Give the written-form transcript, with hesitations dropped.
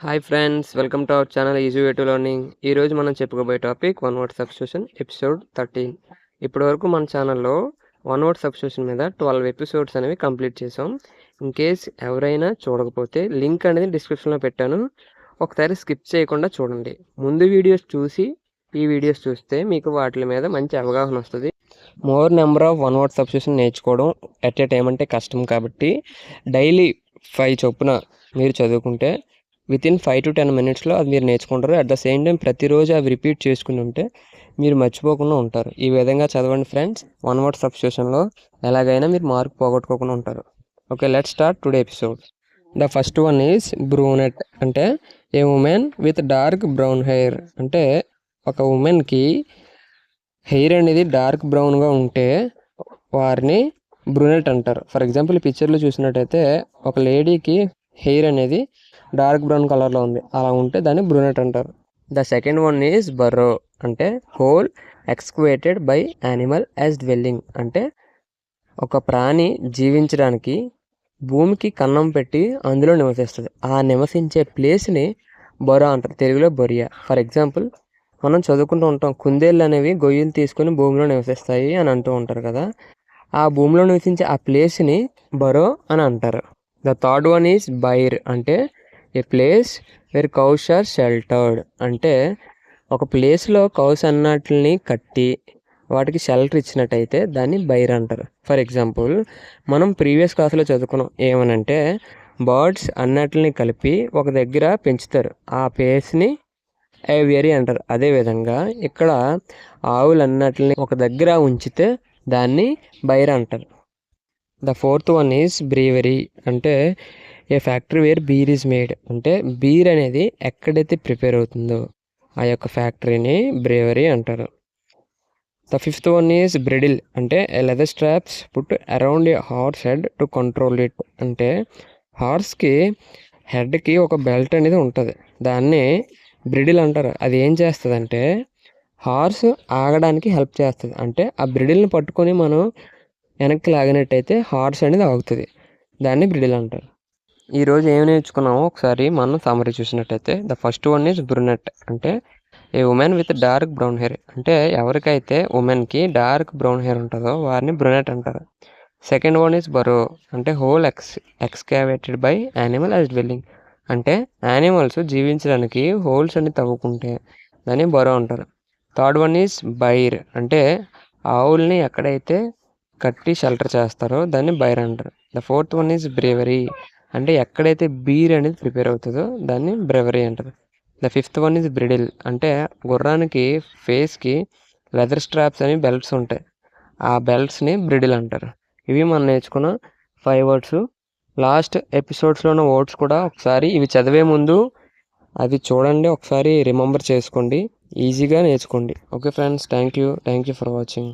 Hi friends, welcome to our channel easy way to learning. ఈరోజు మనం చెప్పుకోబోయే topic one word substitution episode 13. ఇప్పటి వరకు మన ఛానల్లో వన్ వర్డ్ సబ్స్టిట్యూషన్ మీద 12 ఎపిసోడ్స్ అనేవి కంప్లీట్ చేసాం. ఇన్ కేస్ ఎవరైనా చూడకపోతే లింక్ అనేది డిస్క్రిప్షన్లో పెట్టాను, ఒకసారి స్కిప్ చేయకుండా చూడండి. ముందు వీడియోస్ చూసి ఈ వీడియోస్ చూస్తే మీకు వాటి మీద మంచి అవగాహన వస్తుంది. More number of one word substitution నేర్చుకోవడం ఎట్ ఏ టైం అంటే కష్టం కాబట్టి డైలీ 5 చొప్పున మీరు చదువుకుంటే వితిన్ 5 to 10 మినిట్స్లో అది మీరు నేర్చుకుంటారు. అట్ ద సేమ్ టైం ప్రతిరోజు అవి రిపీట్ చేసుకుని ఉంటే మీరు మర్చిపోకుండా ఉంటారు. ఈ విధంగా చదవండి ఫ్రెండ్స్. వన్ వర్డ్ సబ్స్టిట్యూషన్లో ఎలాగైనా మీరు మార్క్ పోగొట్టుకోకుండా ఉంటారు. Okay, let's start today episode. The first one is brunette. అంటే a woman with dark brown hair. అంటే ఒక ఉమెన్కి హెయిర్ అనేది డార్క్ బ్రౌన్గా ఉంటే వారిని బ్రూనెట్ అంటారు. ఫర్ ఎగ్జాంపుల్ ఈ పిక్చర్లో చూసినట్టయితే ఒక లేడీకి హెయిర్ అనేది డార్క్ బ్రౌన్ కలర్లో ఉంది, అలా ఉంటే దాన్ని బ్రూనెట్ అంటారు. The second one is burrow. అంటే hole excavated by animal as dwelling. అంటే ఒక ప్రాణి జీవించడానికి భూమికి కన్నం పెట్టి అందులో నివసిస్తుంది. ఆ నివసించే ప్లేస్ని బొరా అంటారు, తెలుగులో బొరియా. ఫర్ ఎగ్జాంపుల్ మనం చదువుకుంటూ ఉంటాం, కుందేళ్ళు అనేవి గొయ్యలు తీసుకుని భూమిలో నివసిస్తాయి అని అంటూ ఉంటారు కదా. ఆ భూమిలో నివసించే ఆ ప్లేస్ని బరో అని అంటారు. The third one is byre. అంటే a place where cows are sheltered. అంటే ఒక ప్లేస్లో కౌస్ అన్నట్లని కట్టి వాటికి షెల్టర్ ఇచ్చినట్టయితే దాన్ని బైర్ అంటారు. ఫర్ ఎగ్జాంపుల్ మనం ప్రీవియస్ క్లాస్లో చదువుకున్నాం ఏమనంటే బర్డ్స్ అన్నట్లని కలిపి ఒక దగ్గర పెంచుతారు, ఆ ప్లేస్ని ఏవియరీ అంటారు. అదేవిధంగా ఇక్కడ ఆవులు అన్నట్లని ఒక దగ్గర ఉంచితే దాన్ని బైర్ అంటారు. The fourth one is brewery. అంటే a factory where beer is made. అంటే బీర్ అనేది ఎక్కడైతే ప్రిపేర్ అవుతుందో ఆ యొక్క ఫ్యాక్టరీని బ్రీవరీ అంటారు. The fifth one is bridle. అంటే a leather straps put around a horse head to control it. అంటే హార్స్కి హెడ్కి ఒక బెల్ట్ అనేది ఉంటుంది, దాన్ని బ్రిడిల్ అంటారు. అది ఏం చేస్తుంది అంటే హార్స్ ఆగడానికి హెల్ప్ చేస్తుంది. అంటే ఆ బ్రిడిల్ని పట్టుకొని మనం వెనక్కి లాగినట్టయితే హార్స్ అనేది ఆగుతుంది, దాన్ని బ్రిడిల్ అంటారు. ఈరోజు ఏం నేర్చుకున్నామో ఒకసారి మనం సమ్మరీ చూసినట్టయితే the first one is brunette. అంటే a woman with dark brown hair. అంటే ఎవరికైతే ఉమెన్కి డార్క్ బ్రౌన్ హెయిర్ ఉంటుందో వారిని బ్రునెట్ అంటారు. Second one is burrow. అంటే hole excavated by animal as dwelling. అంటే యానిమల్స్ జీవించడానికి హోల్స్ అని తవ్వుకుంటే దాన్ని బరో అంటారు. Third one is byre. అంటే ఆవుల్ని ఎక్కడైతే కట్టి షెల్టర్ చేస్తారో దాన్ని బైర్ అంటారు. The fourth one is brewery. అంటే ఎక్కడైతే బీర్ అనేది ప్రిపేర్ అవుతుందో దాన్ని బ్రెవరీ అంటారు. The fifth one is bridle. అంటే గుర్రానికి ఫేస్కి లెదర్ స్ట్రాప్స్ అని బెల్ట్స్ ఉంటాయి, ఆ బెల్ట్స్ని బ్రిడిల్ అంటారు. ఇవి మనం నేర్చుకున్న 5 వర్డ్స్. లాస్ట్ ఎపిసోడ్స్లో ఉన్న వర్డ్స్ కూడా ఒకసారి ఇవి చదివే ముందు అవి చూడండి, ఒకసారి రిమెంబర్ చేసుకోండి, ఈజీగా నేర్చుకోండి. Okay friends, thank you for watching.